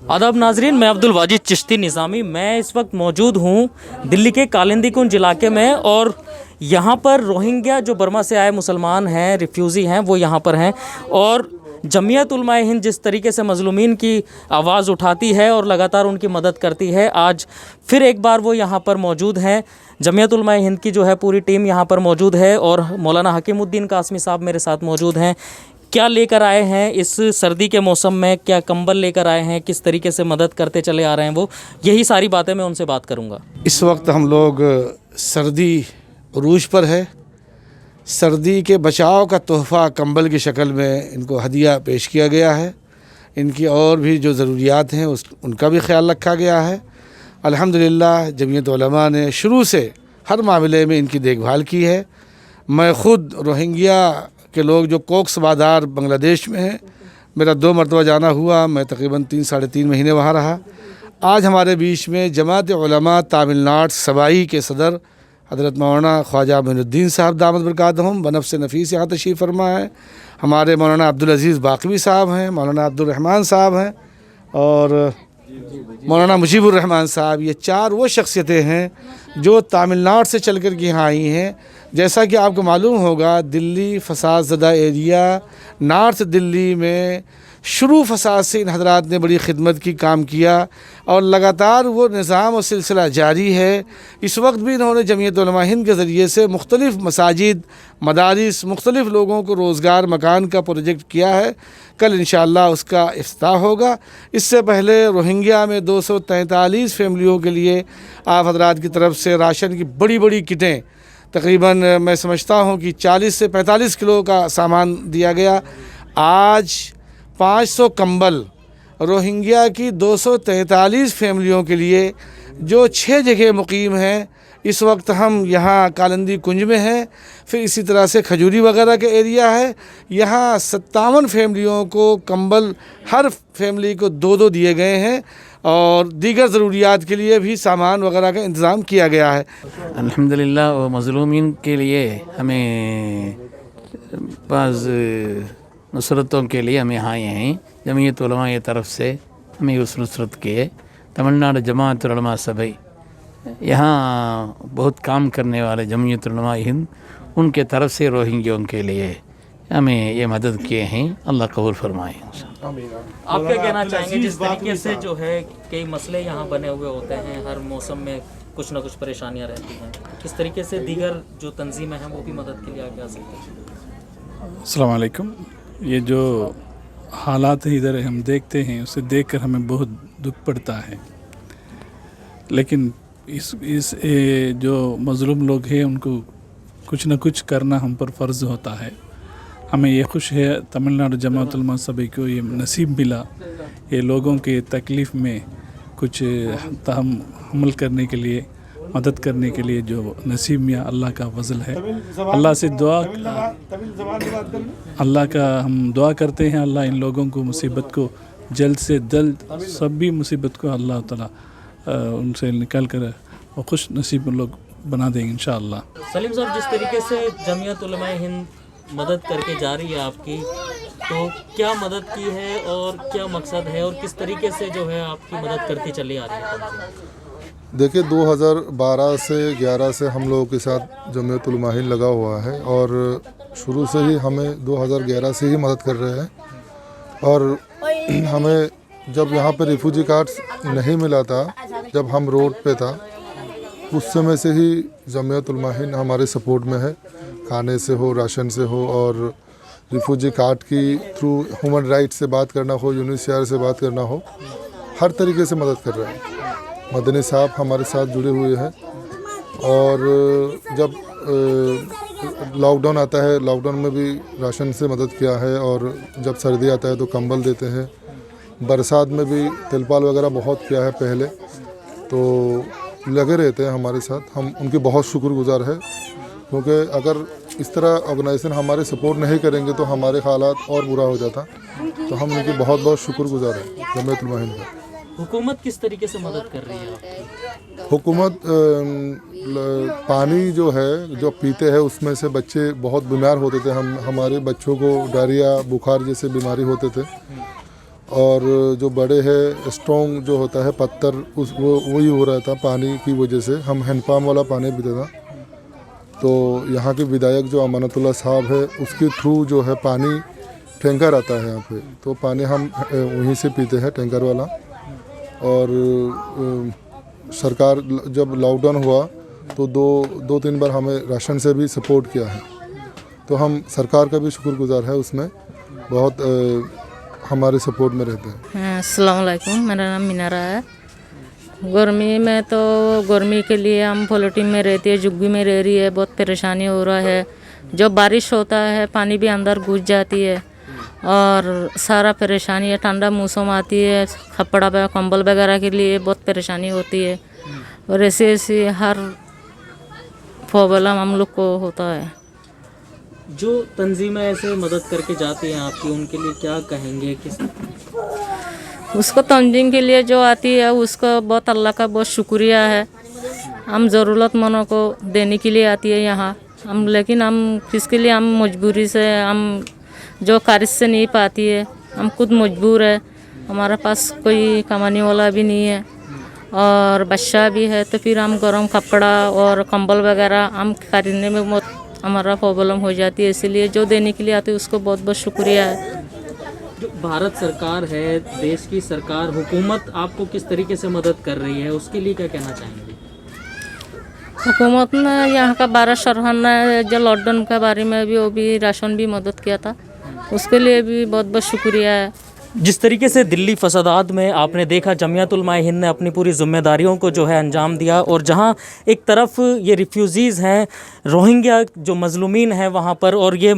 आदाब नाजरीन, मैं अब्दुल वाजिद चिश्ती निज़ामी। मैं इस वक्त मौजूद हूँ दिल्ली के कालिंदी कुंज इलाके में और यहाँ पर रोहिंग्या जो बर्मा से आए मुसलमान हैं, रिफ्यूज़ी हैं, वो यहाँ पर हैं। और जमीयत उलमाए हिंद जिस तरीके से मज़लूमीन की आवाज़ उठाती है और लगातार उनकी मदद करती है, आज फिर एक बार वो यहाँ पर मौजूद हैं। जमीयत उलमाए हिंद की जो है पूरी टीम यहाँ पर मौजूद है और मौलाना हकीमुद्दीन कासमी साहब मेरे साथ मौजूद हैं। क्या लेकर आए हैं इस सर्दी के मौसम में, क्या कंबल लेकर आए हैं, किस तरीके से मदद करते चले आ रहे हैं, वो यही सारी बातें मैं उनसे बात करूंगा। इस वक्त हम लोग सर्दी रूज पर है। सर्दी के बचाव का तोहफ़ा कंबल की शक्ल में इनको हदिया पेश किया गया है। इनकी और भी जो ज़रूरियात हैं उनका भी ख्याल रखा गया है। अल्हम्दुलिल्लाह जमीयत उलमा ने शुरू से हर मामले में इनकी देखभाल की है। मैं ख़ुद रोहिंग्या के लोग जो कोक्स बाज़ार बांग्लादेश में हैं, मेरा 2 मरतबा जाना हुआ। मैं तकरीबन 3-3.5 महीने वहाँ रहा। आज हमारे बीच में जमात उलमा तमिलनाडु सबाई के सदर हज़रत मौलाना ख्वाजा मोइनुद्दीन साहब दामद बरकातहुम बनफ़्स नफ़ीस यहाँ तशरीफ़ फरमा है। हमारे मौलाना अब्दुल अज़ीज़ बाक़वी साहब हैं, मौलाना अब्दुल रहमान साहब हैं और मौलाना मुजीबुर रहमान साहब। ये 4 वो शख्सियतें हैं जो तमिलनाडु से चल कर के यहाँ आई हैं। जैसा कि आपको मालूम होगा, दिल्ली फसाद ज़दा एरिया, नॉर्थ दिल्ली में शुरू फसाद से इन हज़रात ने बड़ी खिदमत की, काम किया और लगातार वो निज़ाम और सिलसिला जारी है। इस वक्त भी इन्होंने जमीयत उलमा हिंद के ज़रिए से मुख्तलिफ़ मसाजिद, मदारिस, मुख्तलिफ़ लोगों को रोज़गार मकान का प्रोजेक्ट किया है। कल इंशाअल्लाह उसका इफ्तिताह होगा। इससे पहले रोहिंग्या में 243 फैमिलियों के लिए आप हज़रात की तरफ से राशन की बड़ी बड़ी किटें, तकरीबन मैं समझता हूँ कि 40 से 45 किलो का सामान दिया गया। आज 500 कंबल रोहिंग्या की 243 फैमिलियों के लिए जो 6 जगह मुकीम हैं। इस वक्त हम यहाँ कालिंदी कुंज में हैं। फिर इसी तरह से खजूरी वगैरह का एरिया है। यहाँ 57 फैमिलियों को कंबल, हर फैमिली को 2-2 दिए गए हैं और दीगर ज़रूरियात के लिए भी सामान वगैरह का इंतज़ाम किया गया है। अल्हम्दुलिल्लाह और मज़लूमीन के लिए हमें बाज़ नुसरतों के लिए हम यहाँ आए हैं। जमीयत उलमा की तरफ से हमें उस नुसरत के तमिलनाडु जमात उलमा सबाई, यहाँ बहुत काम करने वाले जमीयत उलमा हिंद, उनके तरफ से रोहिंग्यों के लिए हमें ये मदद किए हैं। अल्लाह कबूल फरमाए। आप क्या कहना चाहेंगे, जिस तरीके से जो है कई मसले यहाँ बने हुए होते हैं, हर मौसम में कुछ ना कुछ परेशानियाँ रहती हैं, किस तरीके से दीगर जो तंजीमें हैं वो भी मदद के लिए आगे आ सकती हैं? अस्सलाम वालेकुम। ये जो हालात इधर हम देखते हैं उसे देखकर हमें बहुत दुख पड़ता है, लेकिन इस जो मज़लूम लोग हैं उनको कुछ न कुछ करना हम पर फ़र्ज़ होता है। हमें ये खुश है तमिलनाडु जमात उलमा सबाई को ये नसीब मिला, ये लोगों के तकलीफ़ में कुछ हमल करने के लिए, मदद करने के लिए जो नसीब में अल्लाह का फजल है। अल्लाह से अल्लाह का हम दुआ करते हैं, अल्लाह इन लोगों को मुसीबत को जल्द से जल्द, सभी मुसीबत को अल्लाह ताला उनसे निकाल कर और खुश नसीब लोग बना देंगे इंशाअल्लाह। सलीम साहब, जिस तरीके से जमीयत उलमा हिंद मदद करके जा रही है आपकी, तो क्या मदद की है और क्या मकसद है और किस तरीके से जो है आपकी मदद करती चली आ रही है? देखिए, 2012 से 11 से हम लोगों के साथ जमीयत उलमा हिंद लगा हुआ है और शुरू से ही हमें 2011 से ही मदद कर रहे हैं। और हमें जब यहाँ पे रिफ्यूजी कार्ड्स नहीं मिला था, जब हम रोड पे था, उस समय से ही जमीयत उलमा हिंद हमारे सपोर्ट में है। खाने से हो, राशन से हो और रिफ्यूजी कार्ड की थ्रू ह्यूमन राइट से बात करना हो, यूनिसियार से बात करना हो, हर तरीके से मदद कर रहे हैं। मदनी साहब हमारे साथ जुड़े हुए हैं और जब लॉकडाउन आता है, लॉकडाउन में भी राशन से मदद किया है और जब सर्दी आता है तो कंबल देते हैं। बरसात में भी तिरपाल वगैरह बहुत किया है पहले, तो लगे रहते हैं हमारे साथ। हम उनके बहुत शुक्रगुजार हैं, क्योंकि अगर इस तरह ऑर्गेनाइजेशन हमारे सपोर्ट नहीं करेंगे तो हमारे हालात और बुरा हो जाता। तो हम उनके बहुत बहुत शुक्रगुजार हैं जमीयत उलमा हिंद का। हुकूमत किस तरीके से मदद कर रही है आपकी? हुकूमत पानी जो है जो पीते हैं उसमें से बच्चे बहुत बीमार होते थे। हमारे बच्चों को डायरिया, बुखार जैसे बीमारी होते थे, और जो बड़े है स्ट्रॉन्ग जो होता है पत्थर उस वो वही हो रहा था पानी की वजह से। हम हैंडपम्प वाला पानी पीते था, तो यहाँ के विधायक जो अमानतुल्लाह साहब है उसके थ्रू जो है पानी टैंकर आता है यहाँ पे, तो पानी हम वहीं से पीते हैं टैंकर वाला। और सरकार जब लॉकडाउन हुआ तो दो तीन बार हमें राशन से भी सपोर्ट किया है, तो हम सरकार का भी शुक्रगुजार है, उसमें बहुत हमारे सपोर्ट में रहते हैं। अस्सलाम वालेकुम, मेरा नाम मिनारा है। गर्मी में तो गर्मी के लिए हम पॉलिटीन में रहती है, झुग्गी में रह रही है, बहुत परेशानी हो रहा है। जब बारिश होता है पानी भी अंदर घुस जाती है और सारा परेशानी है। ठंडा मौसम आती है, कपड़ा कंबल वगैरह के लिए बहुत परेशानी होती है, और ऐसे ऐसे हर प्रॉब्लम हम लोग को होता है। जो तंजीमें ऐसे मदद करके जाती हैं आपकी, उनके लिए क्या कहेंगे? उसको तंजीम के लिए जो आती है उसको बहुत अल्लाह का बहुत शुक्रिया है। हम ज़रूरतमंदों को देने के लिए आती है यहाँ हम, लेकिन हम किसके लिए, हम मजबूरी से, हम जो कारज से नहीं पाती है, हम खुद मजबूर है। हमारे पास कोई कमाने वाला भी नहीं है और बच्चा भी है, तो फिर हम गर्म कपड़ा और कंबल वगैरह हम खरीदने में बहुत हमारा प्रॉब्लम हो जाती है। इसीलिए जो देने के लिए आते हैं उसको बहुत बहुत शुक्रिया है। जो भारत सरकार है, देश की सरकार, हुकूमत आपको किस तरीके से मदद कर रही है, उसके लिए क्या कहना चाहेंगे? हुकूमत ने यहाँ का 12 शहर ने जो लॉकडाउन के बारे में भी वो भी राशन भी मदद किया था, उसके लिए भी बहुत बहुत शुक्रिया है। जिस तरीके से दिल्ली फसादात में आपने देखा, जमियत उलमा हिंद ने अपनी पूरी जिम्मेदारियों को जो है अंजाम दिया, और जहां एक तरफ ये रिफ्यूज़ीज़ हैं, रोहिंग्या जो मजलूमीन हैं वहां पर, और ये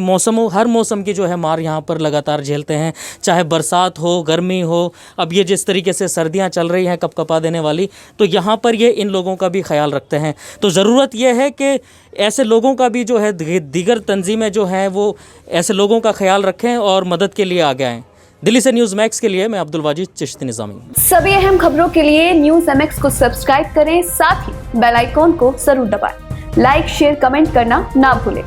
हर मौसम की जो है मार यहां पर लगातार झेलते हैं, चाहे बरसात हो, गर्मी हो, अब ये जिस तरीके से सर्दियां चल रही हैं कपकपा देने वाली, तो यहाँ पर ये इन लोगों का भी ख्याल रखते हैं। तो ज़रूरत यह है कि ऐसे लोगों का भी जो है दीगर तंजीमें जो हैं वो ऐसे लोगों का ख्याल रखें और मदद के लिए आगे आएँ। दिल्ली से न्यूज़ मैक्स के लिए मैं अब्दुल वाजिद चिश्ती निज़ामी। सभी अहम खबरों के लिए न्यूज़ MX को सब्सक्राइब करें, साथ ही बेल आइकॉन को जरूर दबाएं। लाइक, शेयर, कमेंट करना ना भूलें।